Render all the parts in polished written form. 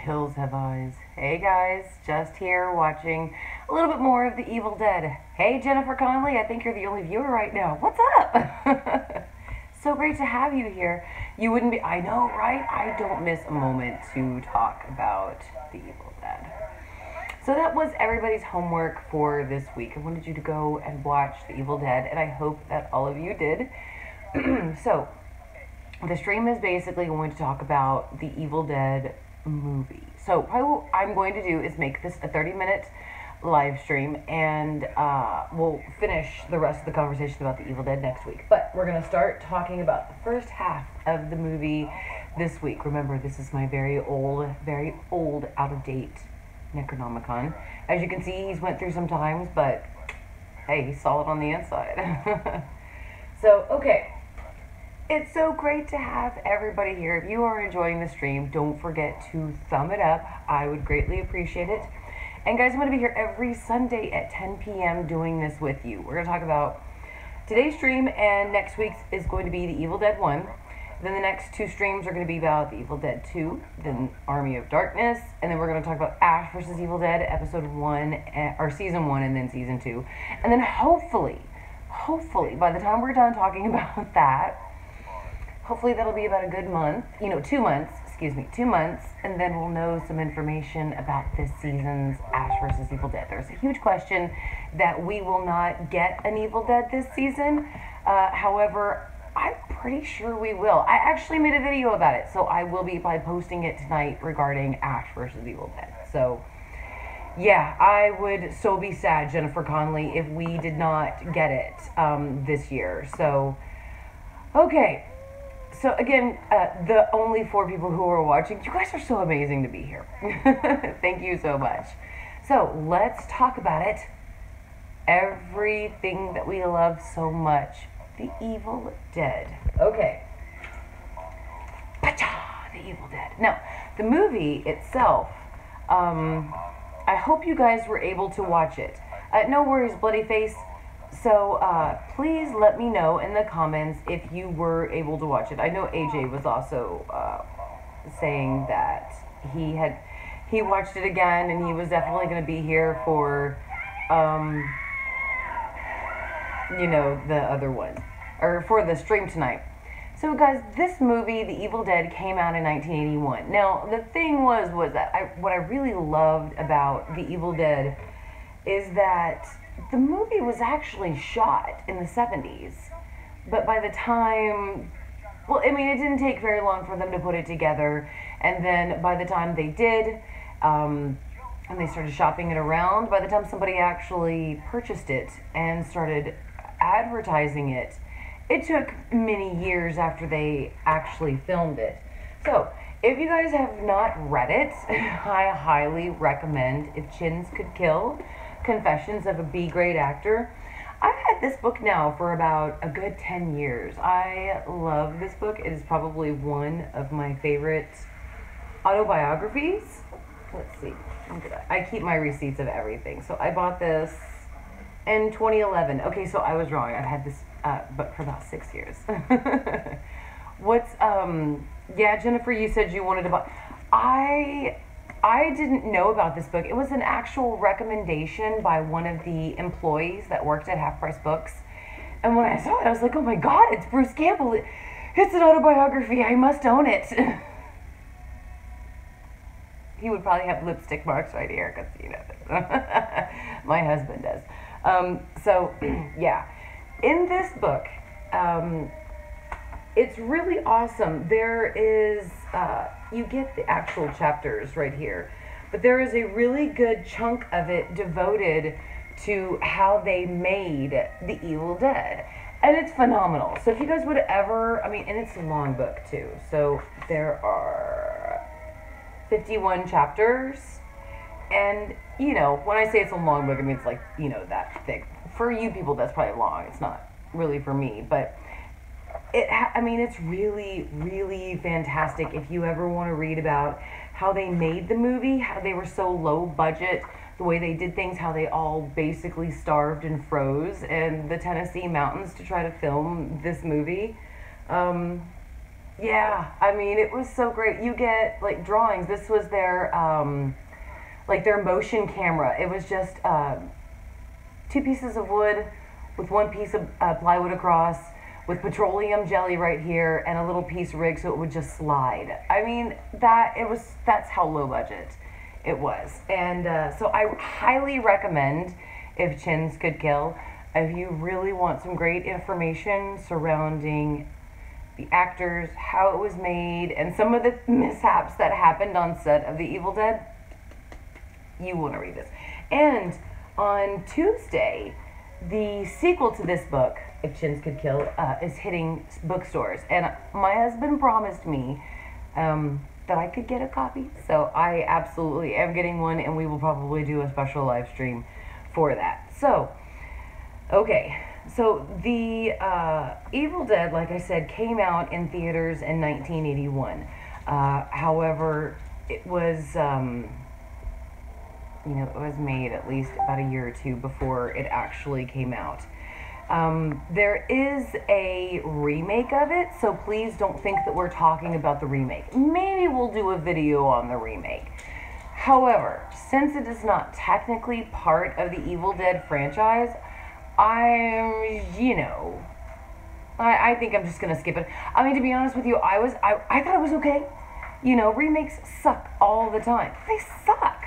Hills have eyes. Hey guys, just here watching a little bit more of The Evil Dead. Hey Jennifer Connelly, I think you're the only viewer right now. What's up? So great to have you here. You wouldn't be, I know, right? I don't miss a moment to talk about The Evil Dead. So that was everybody's homework for this week. I wanted you to go and watch The Evil Dead, and I hope that all of you did. So, the stream is basically going to talk about The Evil Dead movie. So probably what I'm going to do is make this a 30-minute live stream, and we'll finish the rest of the conversation about The Evil Dead next week. But we're going to start talking about the first half of the movie this week. Remember, this is my very old, out-of-date Necronomicon. As you can see, he's went through some times, but hey, he's solid on the inside. So, okay. It's so great to have everybody here. If you are enjoying the stream, don't forget to thumb it up. I would greatly appreciate it. And guys, I'm going to be here every Sunday at 10 p.m. doing this with you. We're going to talk about today's stream, and next week's is going to be The Evil Dead 1. Then the next two streams are going to be about The Evil Dead 2, then Army of Darkness, and then we're going to talk about Ash vs. Evil Dead, episode 1, or season 1, and then season 2. And then hopefully, by the time we're done talking about that, hopefully that'll be about a good month, 2 months, and then we'll know some information about this season's Ash vs. Evil Dead. There's a huge question that we will not get an Evil Dead this season. However, I'm pretty sure we will. I actually made a video about it, so I will be posting it tonight regarding Ash vs. Evil Dead. So, yeah, I would so be sad, Jennifer Connelly, if we did not get it this year. So, okay. So again, the only 4 people who are watching, you guys are so amazing to be here. Thank you so much. So let's talk about it. Everything that we love so much. The Evil Dead. Okay. Pacha! The Evil Dead. Now, the movie itself, I hope you guys were able to watch it. No worries, Bloody Face. So, please let me know in the comments if you were able to watch it. I know AJ was also saying that he watched it again, and he was definitely going to be here for, the other one, or for the stream tonight. So, guys, this movie, The Evil Dead, came out in 1981. Now, the thing was that what I really loved about The Evil Dead is that the movie was actually shot in the 70s, but by the time, it didn't take very long for them to put it together, and then by the time they did, and they started shopping it around, by the time somebody actually purchased it and started advertising it, it took many years after they actually filmed it. So, if you guys have not read it, I highly recommend If Chins Could Kill, Confessions of a B-Grade Actor. I've had this book now for about a good 10 years. I love this book. It is probably one of my favorite autobiographies. Let's see. I keep my receipts of everything. So I bought this in 2011. Okay, so I was wrong. I've had this but for about 6 years. Yeah, Jennifer, you said you wanted to buy. I didn't know about this book. It was an actual recommendation by one of the employees that worked at Half Price Books. And when I saw it, I was like, oh my God, it's Bruce Campbell. It's an autobiography. I must own it. He would probably have lipstick marks right here because, my husband does. So, yeah. In this book, it's really awesome. There is, you get the actual chapters right here, but there is a really good chunk of it devoted to how they made The Evil Dead. And it's phenomenal. So if you guys would ever, and it's a long book too. So there are 51 chapters. And, when I say it's a long book, it's like, that thick. For you people, that's probably long. It's not really for me, but it's really, really fantastic if you ever want to read about how they made the movie, how they were so low budget, the way they did things, how they all basically starved and froze in the Tennessee mountains to try to film this movie. Yeah, I mean, it was so great. You get like drawings. This was their like their motion camera. It was just two pieces of wood with one piece of plywood across, with petroleum jelly right here, and a little piece rigged so it would just slide. I mean, that's how low budget it was. And so I highly recommend If Chins Could Kill. If you really want some great information surrounding the actors, how it was made, and some of the mishaps that happened on set of The Evil Dead, you want to read this. And on Tuesday, the sequel to this book, If Chins Could Kill, is hitting bookstores. And my husband promised me that I could get a copy. So I absolutely am getting one, and we will probably do a special live stream for that. So, okay. So the Evil Dead, like I said, came out in theaters in 1981. However, it was... you know, it was made at least about a year or two before it actually came out. There is a remake of it, so please don't think that we're talking about the remake. Maybe we'll do a video on the remake. However, since it is not technically part of the Evil Dead franchise, I think I'm just gonna skip it. I mean, to be honest with you, I thought it was okay. You know, remakes suck all the time. They suck.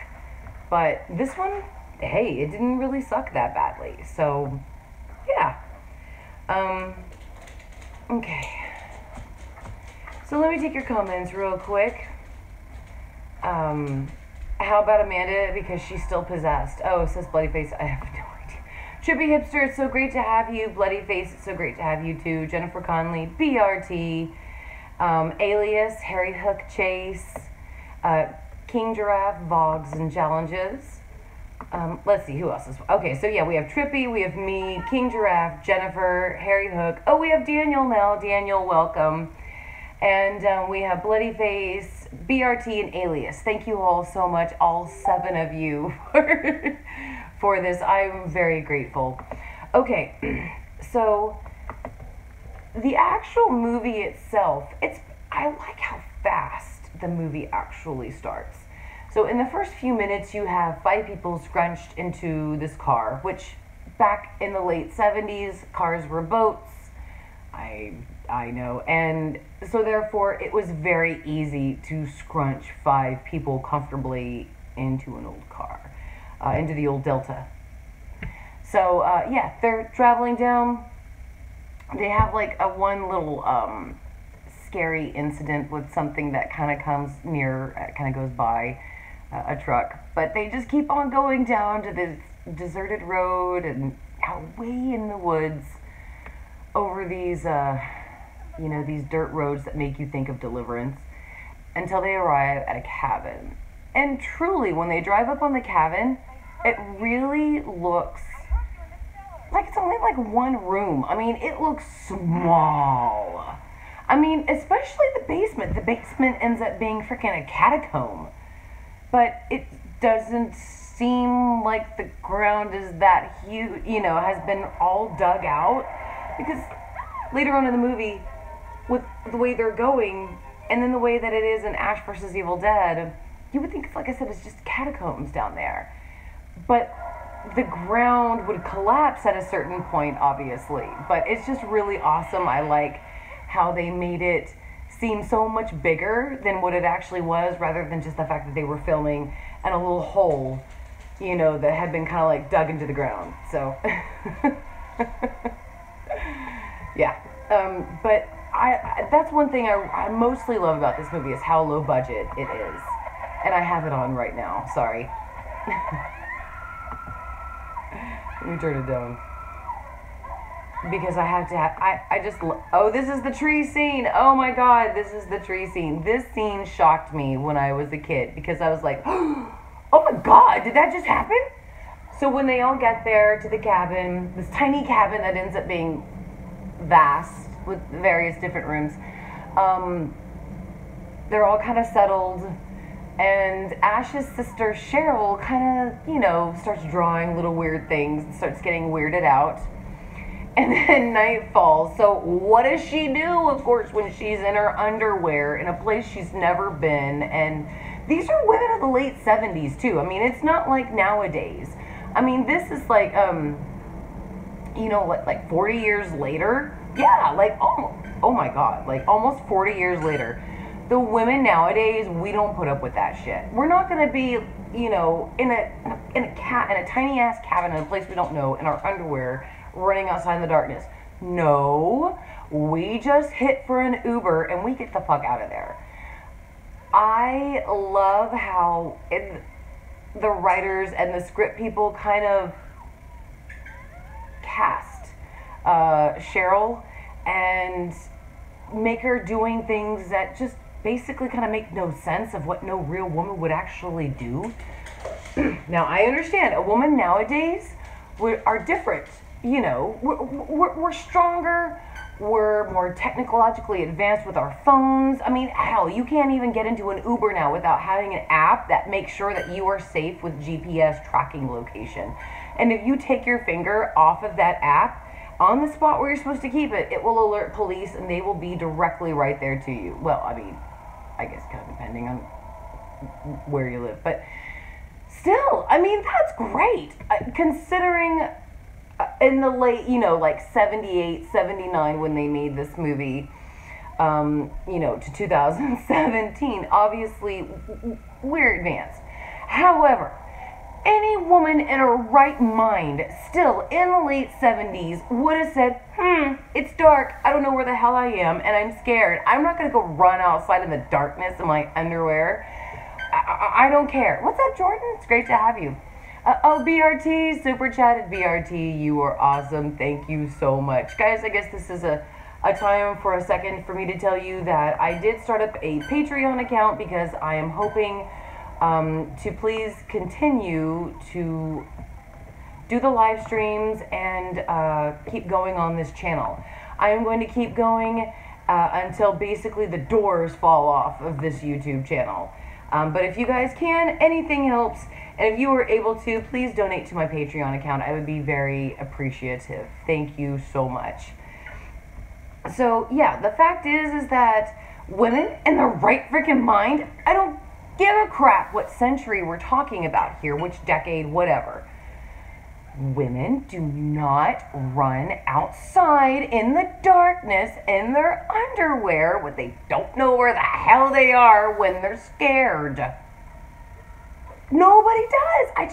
But this one, hey, it didn't really suck that badly. So, yeah. Okay. So let me take your comments real quick. How about Amanda? Because she's still possessed. Oh, it says Bloody Face. I have no idea. Trippy Hipster, it's so great to have you. Bloody Face, it's so great to have you too. Jennifer Conley, BRT. Alias, Harry Hook Chase. King Giraffe, Vogs, and Challenges. Let's see, who else is... Okay, so yeah, we have Trippy, we have me, King Giraffe, Jennifer, Harry Hook. Oh, we have Daniel now. Daniel, welcome. And we have Bloody Face, BRT, and Alias. Thank you all so much, all 7 of you, for this. I'm very grateful. Okay, so the actual movie itself, I like how fast the movie actually starts. So in the first few minutes, you have 5 people scrunched into this car, which back in the late 70s, cars were boats. I know. And so therefore, it was very easy to scrunch 5 people comfortably into an old car, into the old Delta. So yeah, they're traveling down. They have like a one little scary incident with something that kind of comes near, kind of goes by a truck, but they just keep on going down to this deserted road and out way in the woods over these you know, these dirt roads that make you think of Deliverance, until they arrive at a cabin. And truly, when they drive up on the cabin, it really looks like it's only like one room. I mean, it looks small. I mean, especially the basement. The basement ends up being freaking a catacomb. But it doesn't seem like the ground is that huge, you know, has been all dug out. Because later on in the movie, with the way they're going, and then the way that it is in Ash vs. Evil Dead, you would think, like I said, it's just catacombs down there. But the ground would collapse at a certain point, obviously. But it's just really awesome. I like how they made it seem so much bigger than what it actually was, rather than just the fact that they were filming in a little hole, you know, that had been kind of like dug into the ground. So, yeah. But that's one thing I mostly love about this movie, is how low budget it is. And I have it on right now. Sorry. Let me turn it down. Because I have to have, I just, oh, this is the tree scene. Oh my God, this is the tree scene. This scene shocked me when I was a kid, because I was like, oh my God, did that just happen? So when they all get there to the cabin, this tiny cabin that ends up being vast with various different rooms, they're all kind of settled, and Ash's sister Cheryl kind of, you know, starts drawing little weird things and starts getting weirded out. And then night falls. So what does she do, of course, when she's in her underwear in a place she's never been? And these are women of the late 70s, too. I mean, it's not like nowadays. I mean, this is like, you know, what, like 40 years later? Yeah, like, oh my God, like almost 40 years later. The women nowadays, we don't put up with that shit. We're not going to be, you know, in a tiny ass cabin in a place we don't know, in our underwear, running outside in the darkness. No, we just hit for an Uber and we get the fuck out of there. I love how the writers and the script people kind of cast Cheryl and make her doing things that just basically kind of make no sense of what no real woman would actually do. Now, I understand a woman nowadays are different. You know, we're stronger, we're more technologically advanced with our phones. I mean, hell, you can't even get into an Uber now without having an app that makes sure that you are safe with GPS tracking location. And if you take your finger off of that app, on the spot where you're supposed to keep it, it will alert police and they will be directly right there to you. Well, I mean, I guess kind of depending on where you live. But still, I mean, that's great. Considering in the late, you know, like 78, 79 when they made this movie, you know, to 2017, obviously we're advanced. However, any woman in her right mind, still in the late 70s, would have said, it's dark, I don't know where the hell I am, and I'm scared. I'm not going to go run outside in the darkness in my underwear. I don't care. What's up, Jordan? It's great to have you. Oh, BRT, super chatted. BRT, you are awesome. Thank you so much. Guys, I guess this is a time for a second for me to tell you that I did start up a Patreon account because I am hoping to please continue to do the live streams and keep going on this channel. I am going to keep going until basically the doors fall off of this YouTube channel. But if you guys can, anything helps. And if you were able to, please donate to my Patreon account. I would be very appreciative. Thank you so much. So, yeah, the fact is that women in their right freaking mind, I don't give a crap what century we're talking about here, which decade, whatever. Women do not run outside in the darkness in their underwear when they don't know where the hell they are when they're scared. Nobody does.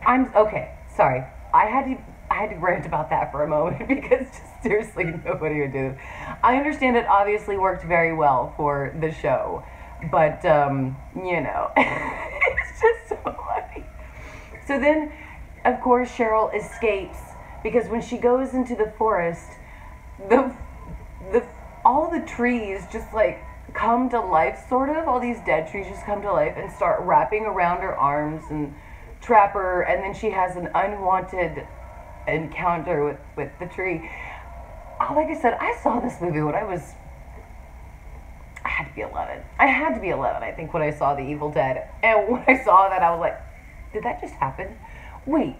I'm okay. Sorry. I had to rant about that for a moment because just seriously nobody would do this. I understand it obviously worked very well for the show, but you know, it's just so funny. So then, of course, Cheryl escapes because when she goes into the forest, all the trees just like come to life, sort of. All these dead trees just come to life and start wrapping around her arms and trap her, and then she has an unwanted encounter with the tree. Like I said, I saw this movie when I had to be 11. I had to be 11, I think, when I saw The Evil Dead. And when I saw that, I was like, did that just happen? Wait,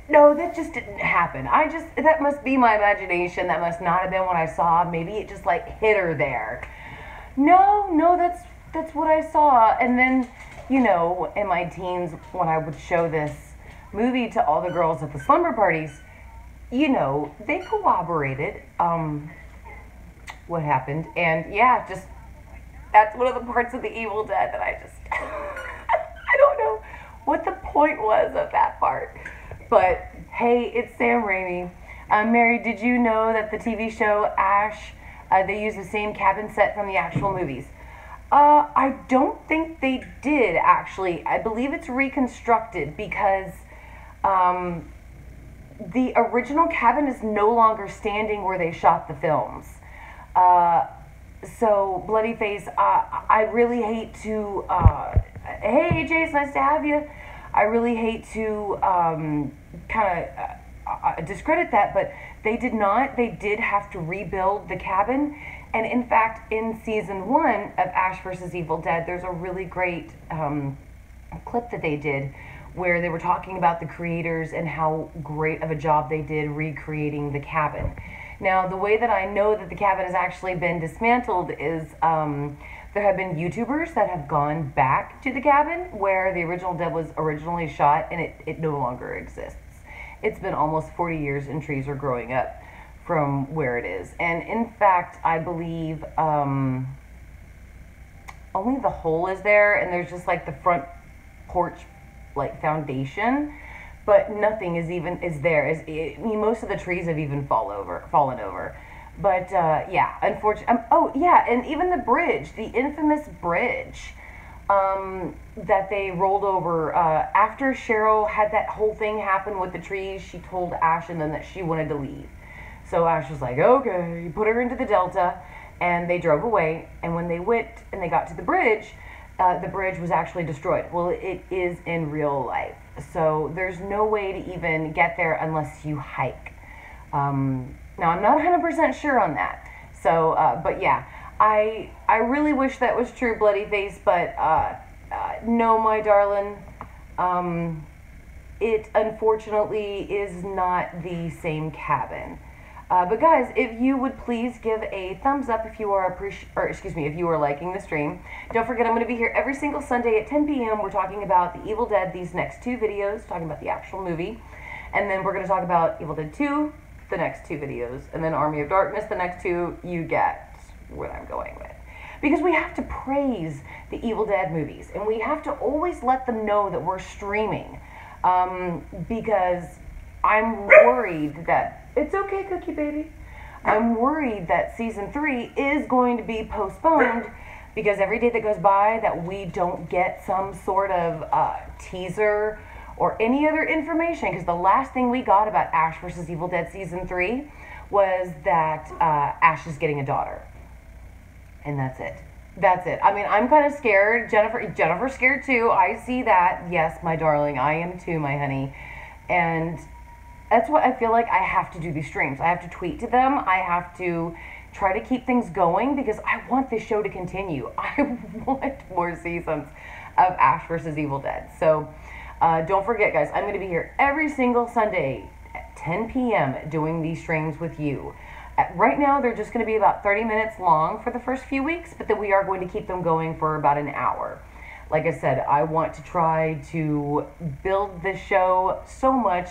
no, that just didn't happen. That must be my imagination. That must not have been what I saw. Maybe it just like hit her there. No, that's what I saw. And then, you know, in my teens, when I would show this movie to all the girls at the slumber parties, you know, they corroborated what happened. And yeah, just that's one of the parts of The Evil Dead that I just I don't know what the point was of that part. But hey, it's Sam Raimi. Mary, did you know that the TV show Ash, they use the same cabin set from the actual movies? I don't think they did, actually. I believe it's reconstructed because the original cabin is no longer standing where they shot the films. So, Bloody Face, I really hate to... hey, AJ, it's nice to have you. I really hate to kind of discredit that, but they did not. They did have to rebuild the cabin. And in fact, in season 1 of Ash vs. Evil Dead, there's a really great clip that they did where they were talking about the creators and how great of a job they did recreating the cabin. Now, the way that I know that the cabin has actually been dismantled is there have been YouTubers that have gone back to the cabin where the original dead was originally shot, and it no longer exists. It's been almost 40 years and trees are growing up from where it is. And in fact, I believe only the hole is there, and there's just like the front porch like foundation, but nothing is there. I mean, most of the trees have even fallen over. But yeah, unfortunately. Oh yeah, and even the bridge, the infamous bridge that they rolled over after Cheryl had that whole thing happen with the trees. She told Ash and then that she wanted to leave. So Ash was like, okay, put her into the Delta, and they drove away. And when they went and they got to the bridge was actually destroyed. Well, it is in real life. So there's no way to even get there unless you hike. Now, I'm not 100% sure on that. So, but yeah, I really wish that was true, Bloody Face, but no, my darling. It unfortunately is not the same cabin. But guys, if you would please give a thumbs up if you are if you are liking the stream. Don't forget, I'm going to be here every single Sunday at 10 p.m. We're talking about The Evil Dead, these next two videos, talking about the actual movie. And then we're going to talk about Evil Dead 2, the next two videos. And then Army of Darkness, the next two. You get what I'm going with. Because we have to praise the Evil Dead movies. And we have to always let them know that we're streaming. Because I'm worried that... It's okay, Cookie Baby. I'm worried that season 3 is going to be postponed because every day that goes by that we don't get some sort of teaser or any other information, because the last thing we got about Ash vs. Evil Dead season 3 was that Ash is getting a daughter. And that's it. That's it. I mean, I'm kind of scared. Jennifer's scared too. I see that. Yes, my darling. I am too, my honey. And that's what I feel like I have to do these streams. I have to tweet to them. I have to try to keep things going because I want this show to continue. I want more seasons of Ash vs. Evil Dead. So don't forget, guys, I'm going to be here every single Sunday at 10 p.m. doing these streams with you. Right now, they're just going to be about 30 minutes long for the first few weeks, but then we are going to keep them going for about an hour. Like I said, I want to try to build this show so much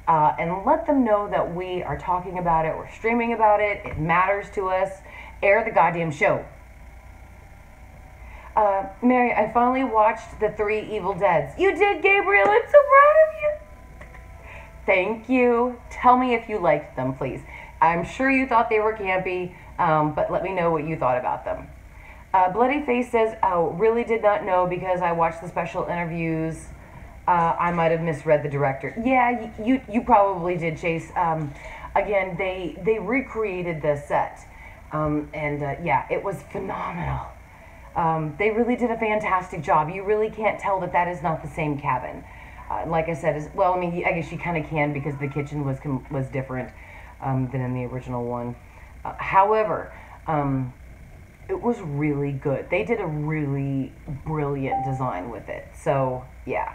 and let them know that we are talking about it, we're streaming about it, it matters to us. Air the goddamn show. Mary, I finally watched the 3 Evil Deads. You did, Gabriel. I'm so proud of you. Thank you. Tell me if you liked them, please. I'm sure you thought they were campy, but let me know what you thought about them. Bloody Face says, oh, really did not know because I watched the special interviews. I might have misread the director. Yeah, you probably did, Chase. Again, they recreated the set. Yeah, it was phenomenal. They really did a fantastic job. You really can't tell that that is not the same cabin. Like I said, well, I mean, I guess you kind of can because the kitchen was different than in the original one. However, it was really good. They did a really brilliant design with it. So, yeah.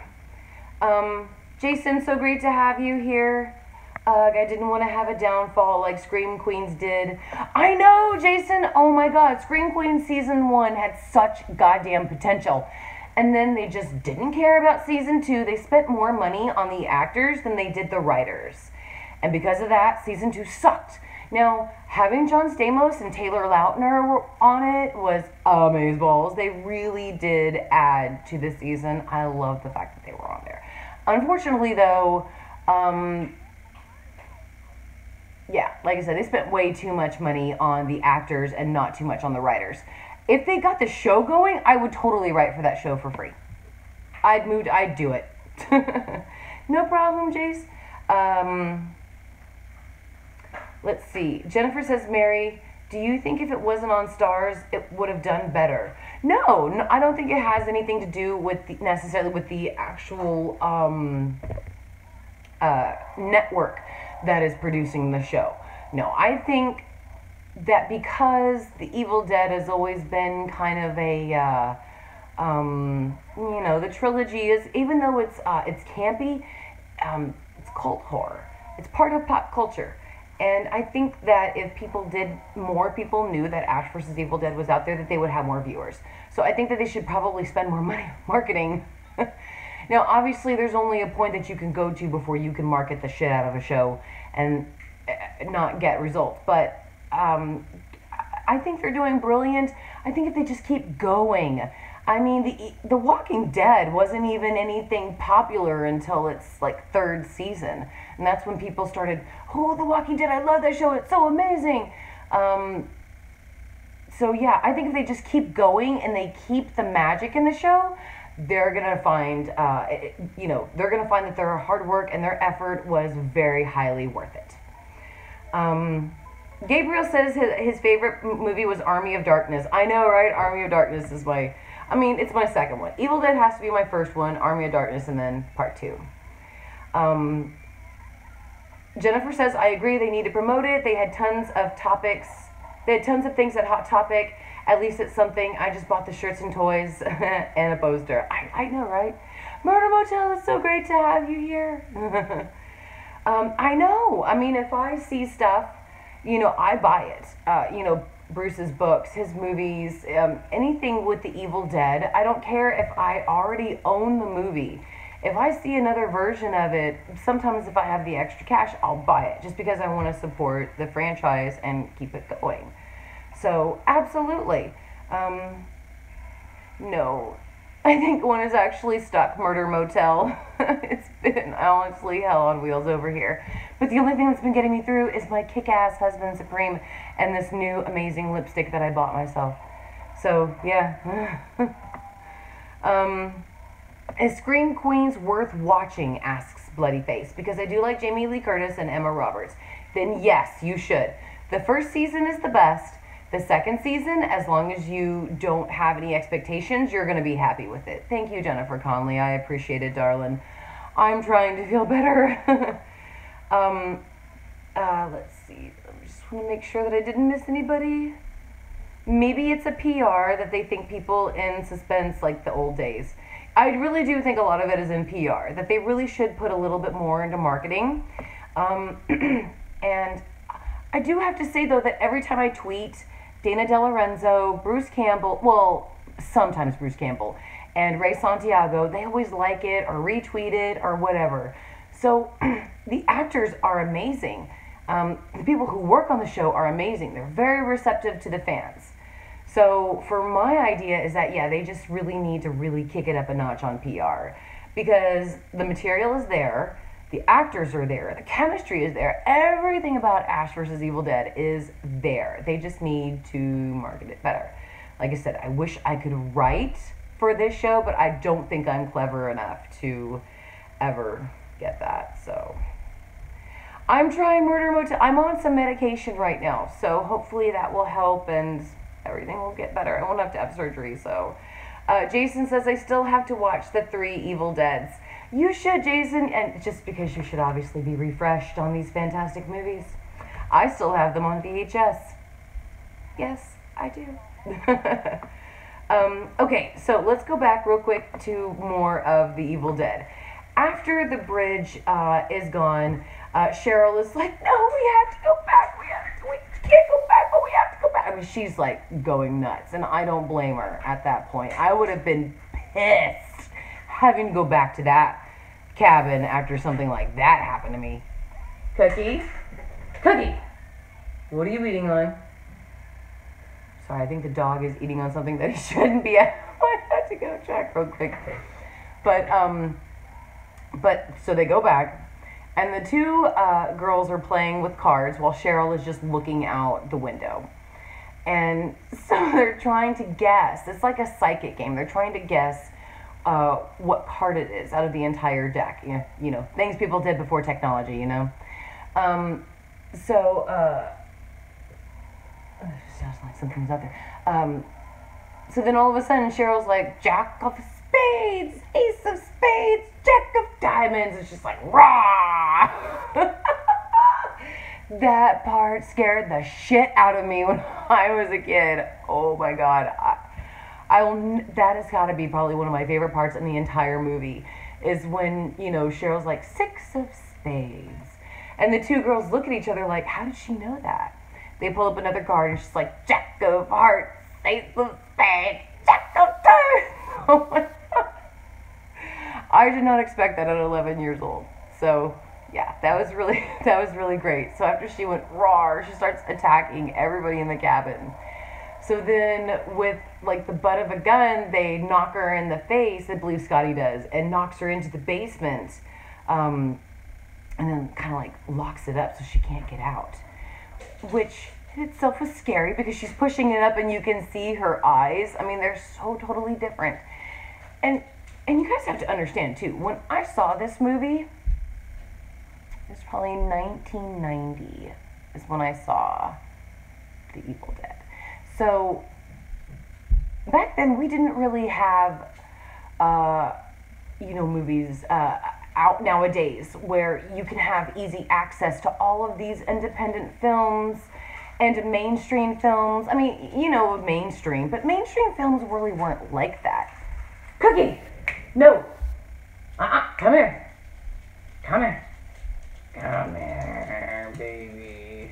Jason, so great to have you here. I didn't want to have a downfall like Scream Queens did. I know, Jason. Oh my God. Scream Queens season 1 had such goddamn potential. And then they just didn't care about season 2. They spent more money on the actors than they did the writers. And because of that, season 2 sucked. Now, having John Stamos and Taylor Lautner on it was amazeballs. They really did add to the season. I love the fact that they were on there. Unfortunately, though, yeah, like I said, they spent way too much money on the actors and not too much on the writers. If they got the show going, I would totally write for that show for free. I'd do it. No problem, Jace. Let's see. Jennifer says, Mary, do you think if it wasn't on Stars, it would have done better? No, I don't think it has anything to do with necessarily with the actual network that is producing the show. No, I think that because The Evil Dead has always been kind of You know, the trilogy is, even though it's campy, it's cult horror. It's part of pop culture. And I think that if more people knew that Ash vs. Evil Dead was out there, that they would have more viewers. So I think that they should probably spend more money marketing. Now, obviously, there's only a point that you can go to before you can market the shit out of a show and not get results. But I think they're doing brilliant. I think if they just keep going. I mean, the Walking Dead wasn't even anything popular until its like third season, and that's when people started, oh, The Walking Dead, I love that show, it's so amazing. So yeah, I think if they just keep going and they keep the magic in the show, they're gonna find, they're gonna find that their hard work and their effort was very highly worth it. Gabriel says his favorite movie was Army of Darkness. I know, right? Army of Darkness is it's my second one. Evil Dead has to be my first one, Army of Darkness, and then part 2. Jennifer says, I agree, they need to promote it. They had tons of topics. They had tons of things at Hot Topic. At least it's something. I just bought the shirts and toys and a poster. I know, right? Murder Motel, it's so great to have you here. I know. I mean, if I see stuff, I buy it. Bruce's books, his movies, anything with the Evil Dead. I don't care if I already own the movie. If I see another version of it, sometimes if I have the extra cash, I'll buy it just because I want to support the franchise and keep it going. So, absolutely. No. I think one is actually stuck, Murder Motel. It's been honestly hell on wheels over here. But the only thing that's been getting me through is my kick-ass Husband Supreme and this new amazing lipstick that I bought myself. So, yeah. Is Scream Queens worth watching, asks Bloody Face. Because I do like Jamie Lee Curtis and Emma Roberts. Then yes, you should. The first season is the best. The second season, as long as you don't have any expectations, you're going to be happy with it. Thank you, Jennifer Conley. I appreciate it, darling. I'm trying to feel better. Let's see. I just want to make sure that I didn't miss anybody. Maybe it's a PR that they think people in suspense like the old days. I really do think a lot of it is in PR, that they really should put a little bit more into marketing. And I do have to say, though, that every time I tweet, Dana DeLorenzo, Bruce Campbell, well, sometimes Bruce Campbell, and Ray Santiago, they always like it or retweet it or whatever. So the actors are amazing. The people who work on the show are amazing. They're very receptive to the fans. So for my idea is that, yeah, they just really need to really kick it up a notch on PR because the material is there, the actors are there, the chemistry is there, everything about Ash vs. Evil Dead is there. They just need to market it better. Like I said, I wish I could write for this show, but I don't think I'm clever enough to ever get that. So I'm trying Murder Motel. I'm on some medication right now, so hopefully that will help and everything will get better. I won't have to have surgery. So Jason says I still have to watch the 3 Evil Deads. You should, Jason, and just because you should obviously be refreshed on these fantastic movies. I still have them on VHS. Yes, I do. Okay, so let's go back real quick to more of the Evil Dead. After the bridge is gone, Cheryl is like, no, we have to go back. We can't go back, but we have to go back. I mean, she's like going nuts, and I don't blame her at that point. I would have been pissed having to go back to that cabin after something like that happened to me. Cookie? Cookie! What are you eating on? Sorry, I think the dog is eating on something that he shouldn't be. I had to go check real quick. But so they go back, and the 2 girls are playing with cards while Cheryl is just looking out the window. And so they're trying to guess. It's like a psychic game. They're trying to guess what card it is out of the entire deck. You know, things people did before technology, you know. Sounds like something's out there. So then all of a sudden Cheryl's like, Jack of spades, ace of spades, jack of diamonds. It's just like, rah! That part scared the shit out of me when I was a kid. Oh my God. That has got to be probably one of my favorite parts in the entire movie, is when, you know, Cheryl's like, 6 of spades. And the two girls look at each other like, how did she know that? They pull up another card and she's like, Jack of hearts, ace of spades, Jack of diamonds. Oh my God. I did not expect that at 11 years old. So yeah, that was really great. So after she went roar, she starts attacking everybody in the cabin. So then with like the butt of a gun, they knock her in the face, I believe Scotty does, and knocks her into the basement. And then kind of like locks it up so she can't get out. Which in itself was scary because she's pushing it up and you can see her eyes. I mean, they're so totally different. And you guys have to understand too, when I saw this movie, it was probably 1990 is when I saw The Evil Dead. So back then we didn't really have, movies out nowadays where you can have easy access to all of these independent films and mainstream films. I mean, you know, mainstream, but mainstream films really weren't like that. Cookie! No! Come here. Come here. Come here, baby.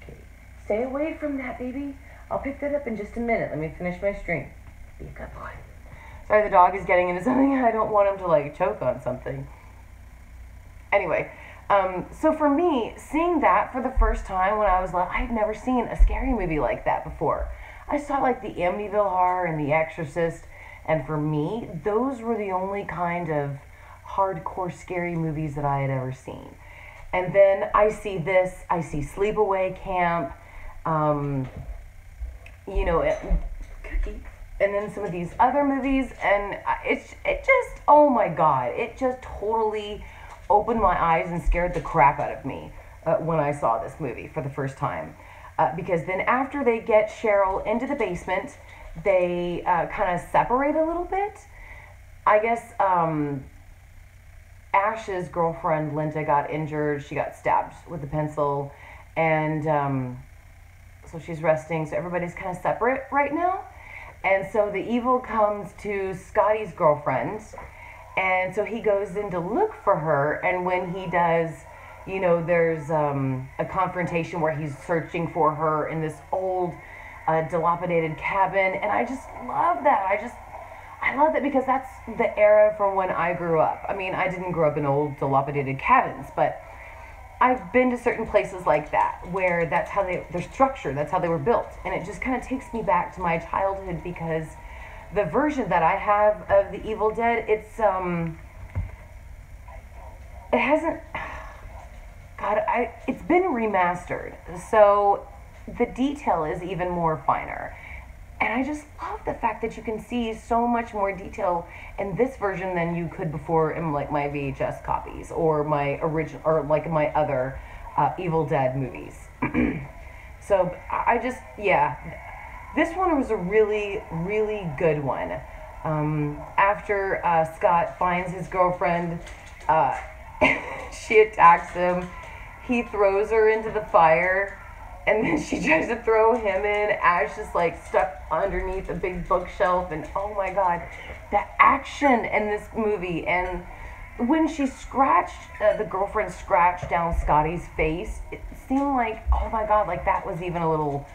Okay. Stay away from that, baby. I'll pick that up in just a minute. Let me finish my stream. Be a good boy. Sorry, the dog is getting into something. I don't want him to, like, choke on something. Anyway, so for me, seeing that for the first time when I was like, I had never seen a scary movie like that before. I saw, like, the Amityville Horror and The Exorcist, and for me, those were the only kind of hardcore scary movies that I had ever seen. And then I see this, I see Sleepaway Camp, Cookie, and then some of these other movies, and it just, oh my God, it just totally opened my eyes and scared the crap out of me when I saw this movie for the first time. Because then after they get Cheryl into the basement, they kind of separate a little bit. I guess Ash's girlfriend, Linda, got injured. She got stabbed with a pencil, and so she's resting. So everybody's kind of separate right now. And so the evil comes to Scotty's girlfriend, and so he goes in to look for her, and when he does, you know, there's a confrontation where he's searching for her in this old dilapidated cabin, and I just love that. I love that because that's the era from when I grew up. I mean, I didn't grow up in old dilapidated cabins, but I've been to certain places like that where that's how they're structured, that's how they were built, and it just kind of takes me back to my childhood because the version that I have of The Evil Dead, it hasn't, God, it's been remastered, so the detail is even more finer. And I just love the fact that you can see so much more detail in this version than you could before in like my VHS copies or my original or like my other Evil Dead movies. So I just, yeah, this one was a really, really good one. After Scott finds his girlfriend, she attacks him. He throws her into the fire. And then she tries to throw him in. Ash is like stuck underneath a big bookshelf. And oh my God, the action in this movie. And when she scratched, the girlfriend scratched down Scotty's face, it seemed like, oh my God, like that was even a little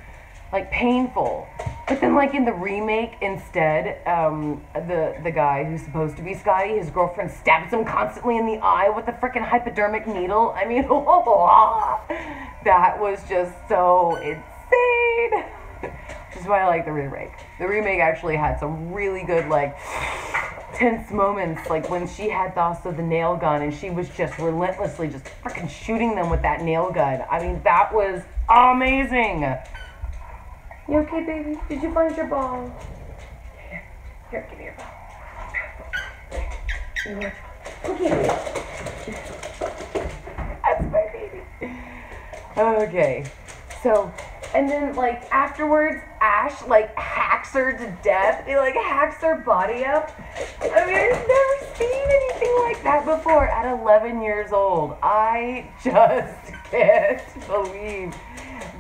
like painful. But then like in the remake instead, the guy who's supposed to be Scotty, his girlfriend stabs him constantly in the eye with a freaking hypodermic needle. I mean, that was just so insane. Which is why I like the remake. The remake actually had some really good like tense moments, like when she had also the nail gun and she was just relentlessly just freaking shooting them with that nail gun. I mean, that was amazing. You okay, baby? Did you find your ball? Here, give me your ball. Okay. That's my baby. Okay. So, and then, like, afterwards, Ash, like, hacks her to death. He, like, hacks her body up. I mean, I've never seen anything like that before at 11 years old. I just can't believe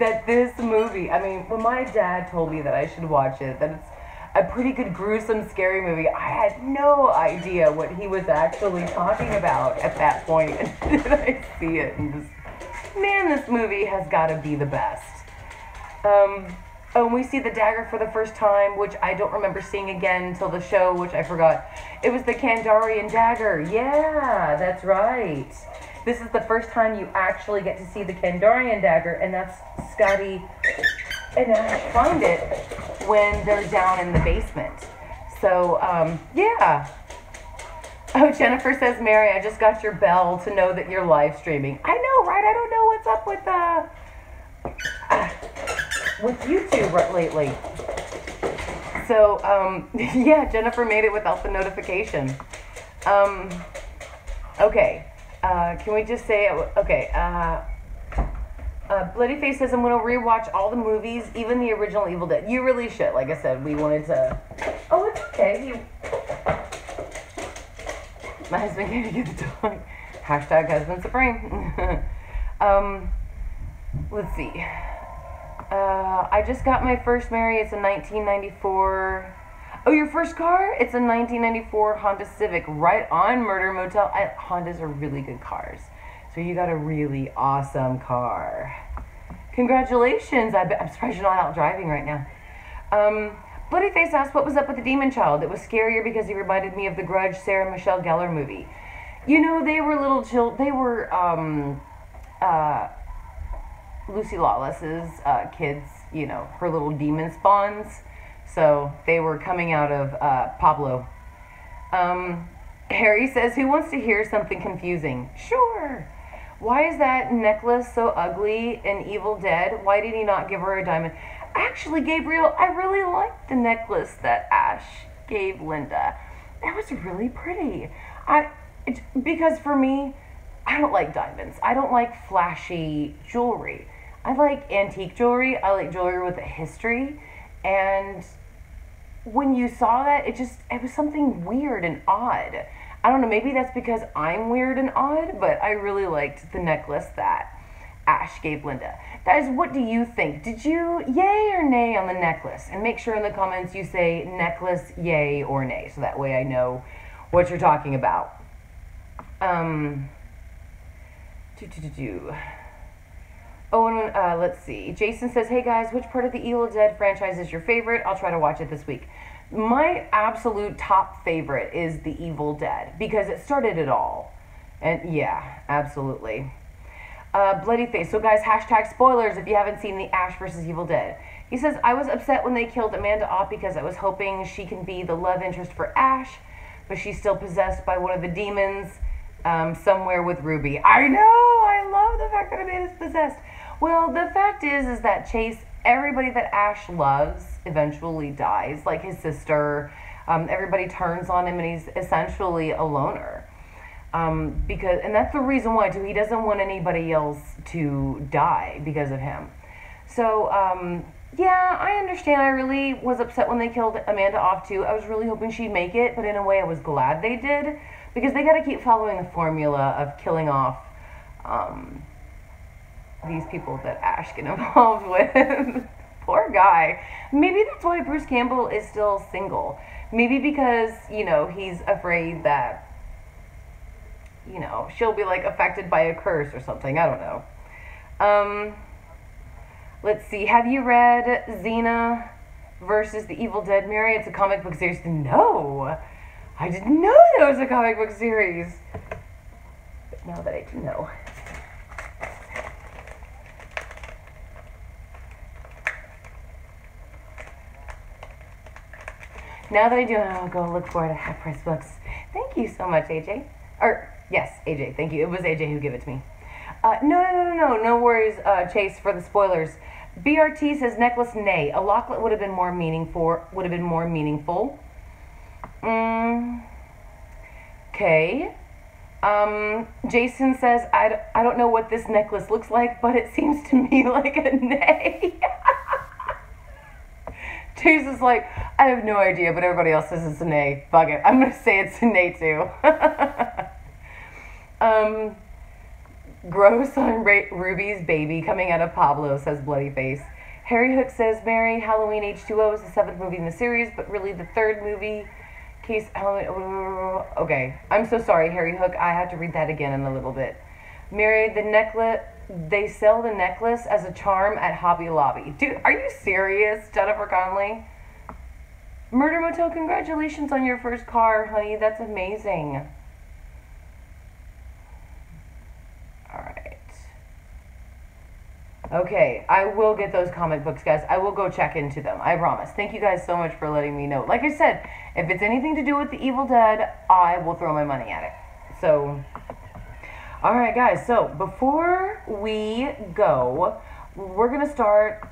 that this movie, I mean, when my dad told me that I should watch it, that it's a pretty good, gruesome, scary movie, I had no idea what he was actually talking about at that point. And then I see it and just, man, this movie has got to be the best. Oh, and we see the dagger for the first time, which I don't remember seeing again until the show, which I forgot. It was the Kandarian dagger. Yeah, that's right. This is the first time you actually get to see the Kandarian dagger, and that's Scotty and Ash find it when they're down in the basement. So, yeah. Oh, Jennifer says, Mary, I just got your bell to know that you're live streaming. I know, right? I don't know what's up with YouTube lately. So, yeah, Jennifer made it without the notification. Okay. Can we just say, okay, Bloodyface says, I'm going to rewatch all the movies, even the original Evil Dead. You really should. Like I said, we wanted to... Oh, it's okay. My husband came to get the dog. Hashtag husband supreme. Let's see. I just got my first Mary. It's a 1994... Oh, your first car? It's a 1994 Honda Civic. Right on, Murder Motel. Hondas are really good cars. So you got a really awesome car. Congratulations. I'm surprised you're not out driving right now. Bloodyface asked, what was up with the Demon Child? It was scarier because he reminded me of the Grudge Sarah Michelle Gellar movie. You know, they were little children. They were Lucy Lawless's kids, you know, her little demon spawns. So they were coming out of Pablo. Harry says, who wants to hear something confusing? Sure. Why is that necklace so ugly in Evil Dead? Why did he not give her a diamond? Actually, Gabriel, I really liked the necklace that Ash gave Linda. That was really pretty. Because for me, I don't like diamonds. I don't like flashy jewelry. I like antique jewelry. I like jewelry with a history. And when you saw that, it was something weird and odd. I don't know, maybe that's because I'm weird and odd, but I really liked the necklace that Ash gave Linda. Guys, what do you think? Did you yay or nay on the necklace? And make sure in the comments you say necklace, yay or nay, so that way I know what you're talking about. Oh, and let's see. Jason says, hey guys, which part of the Evil Dead franchise is your favorite? I'll try to watch it this week. My absolute top favorite is the Evil Dead, because it started it all. And yeah, absolutely. Bloodyface. So guys, hashtag spoilers if you haven't seen the Ash vs. Evil Dead. He says, I was upset when they killed Amanda Ott because I was hoping she can be the love interest for Ash, but she's still possessed by one of the demons somewhere with Ruby. I know! I love the fact that Amanda's possessed. Well, the fact is that Chase, everybody that Ash loves eventually dies, like his sister. Everybody turns on him, and he's essentially a loner. And that's the reason why, too. He doesn't want anybody else to die because of him. So, yeah, I understand. I really was upset when they killed Amanda off, too. I was really hoping she'd make it, but in a way I was glad they did, because they got to keep following the formula of killing off these people that Ash get involved with. Poor guy. Maybe that's why Bruce Campbell is still single. Maybe because, you know, he's afraid that, you know, she'll be, like, affected by a curse or something. I don't know. Let's see. Have you read Xena versus the Evil Dead, Mary? It's a comic book series. No! I didn't know that was a comic book series. But now that I do know. Now that I do, I'll go look for it at Half Price Books. Thank you so much, AJ. Yes, AJ, thank you. It was AJ who gave it to me. No worries, Chase, for the spoilers. BRT says necklace, nay. A locklet would have been more meaningful. Okay. Jason says, I don't know what this necklace looks like, but it seems to me like a nay. Chase is like, I have no idea, but everybody else says it's a nay. Fuck it. I'm going to say it's a nay, too. Gross on Ruby's baby coming out of Pablo, says Bloody Face. Harry Hook says, Mary, Halloween H2O is the 7th movie in the series, but really the 3rd movie. Case Halloween. Okay, I'm so sorry, Harry Hook. I have to read that again in a little bit. Mary, the necklace. They sell the necklace as a charm at Hobby Lobby. Dude, are you serious, Jennifer Conley? Murder Motel, congratulations on your first car, honey. That's amazing. Alright. Okay, I will get those comic books, guys. I will go check into them. I promise. Thank you guys so much for letting me know. Like I said, if it's anything to do with the Evil Dead, I will throw my money at it. So, alright, guys. So, before we go, we're going to start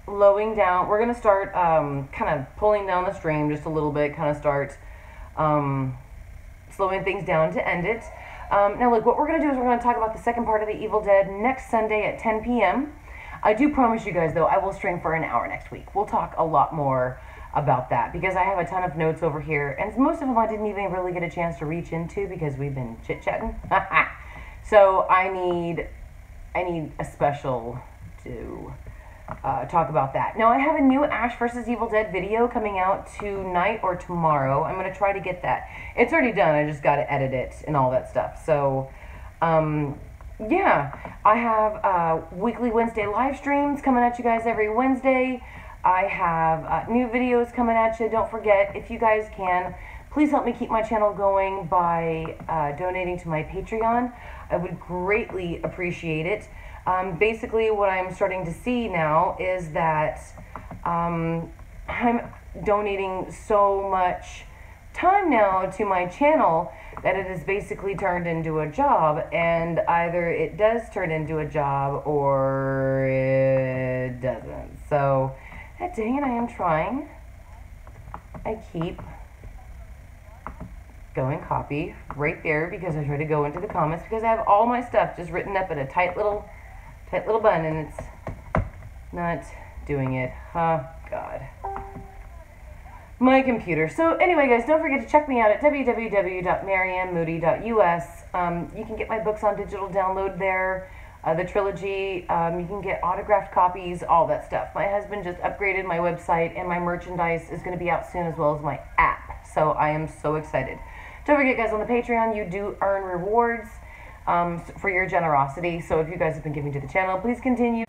lowing down. We're going to start kind of pulling down the stream just a little bit. Kind of start slowing things down to end it. Now, look, what we're going to do is we're going to talk about the second part of the Evil Dead next Sunday at 10 p.m. I do promise you guys, though, I will stream for an hour next week. We'll talk a lot more about that because I have a ton of notes over here, and most of them I didn't even really get a chance to reach into because we've been chit-chatting. So I need a special to talk about that. Now, I have a new Ash vs. Evil Dead video coming out tonight or tomorrow. I'm going to try to get that. It's already done. I just got to edit it and all that stuff. So, yeah. I have weekly Wednesday live streams coming at you guys every Wednesday. I have new videos coming at you. Don't forget, if you guys can, please help me keep my channel going by donating to my Patreon. I would greatly appreciate it. Basically, what I'm starting to see now is that I'm donating so much time now to my channel that it has basically turned into a job, and either it does turn into a job or it doesn't. So, dang it, I am trying. I keep going copy right there because I try to go into the comments because I have all my stuff just written up in a tight little bun, and it's not doing it. Oh, God. My computer. So, anyway, guys, don't forget to check me out at www.maryammoody.us. You can get my books on digital download there, the trilogy. You can get autographed copies, all that stuff. My husband just upgraded my website, and my merchandise is going to be out soon, as well as my app. So, I am so excited. Don't forget, guys, on the Patreon, you do earn rewards for your generosity. So if you guys have been giving to the channel, please continue.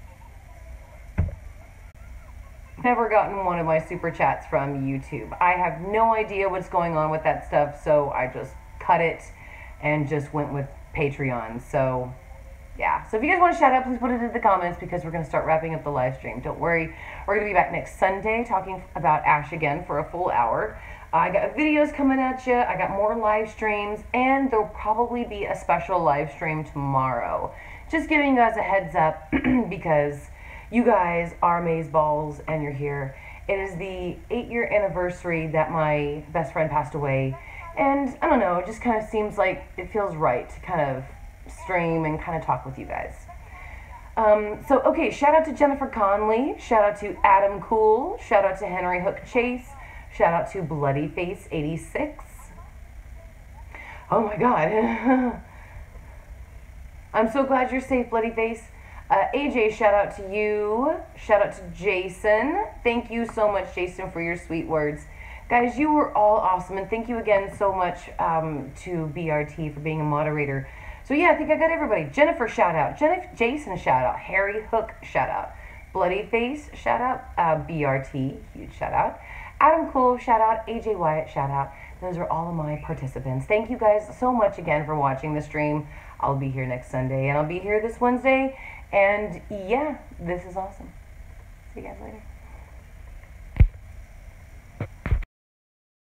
Never gotten one of my super chats from YouTube. I have no idea what's going on with that stuff, so I just cut it and just went with Patreon. So yeah, so if you guys want to shout out, please put it in the comments because we're going to start wrapping up the live stream. Don't worry, we're going to be back next Sunday talking about Ash again for a full hour. I got videos coming at you, I got more live streams, and there'll probably be a special live stream tomorrow. Just giving you guys a heads up because you guys are amazeballs and you're here. It is the 8-year anniversary that my best friend passed away, and I don't know, it just kind of seems like it feels right to kind of stream and kind of talk with you guys. So, okay, shout out to Jennifer Conley, shout out to Adam Cool, shout out to Henry Hook Chase, shout out to Bloody Face 86. Oh my God. I'm so glad you're safe, Bloody Face. AJ, shout out to you. Shout out to Jason. Thank you so much, Jason, for your sweet words. Guys, you were all awesome, and thank you again so much to BRT for being a moderator. So yeah, I think I got everybody. Jennifer, shout out. Jason, shout out. Harry Hook, shout out. Bloody Face, shout out. BRT, huge shout out. Adam Cool, shout out. AJ Wyatt, shout out. Those are all of my participants. Thank you guys so much again for watching the stream. I'll be here next Sunday, and I'll be here this Wednesday. And yeah, this is awesome. See you guys later.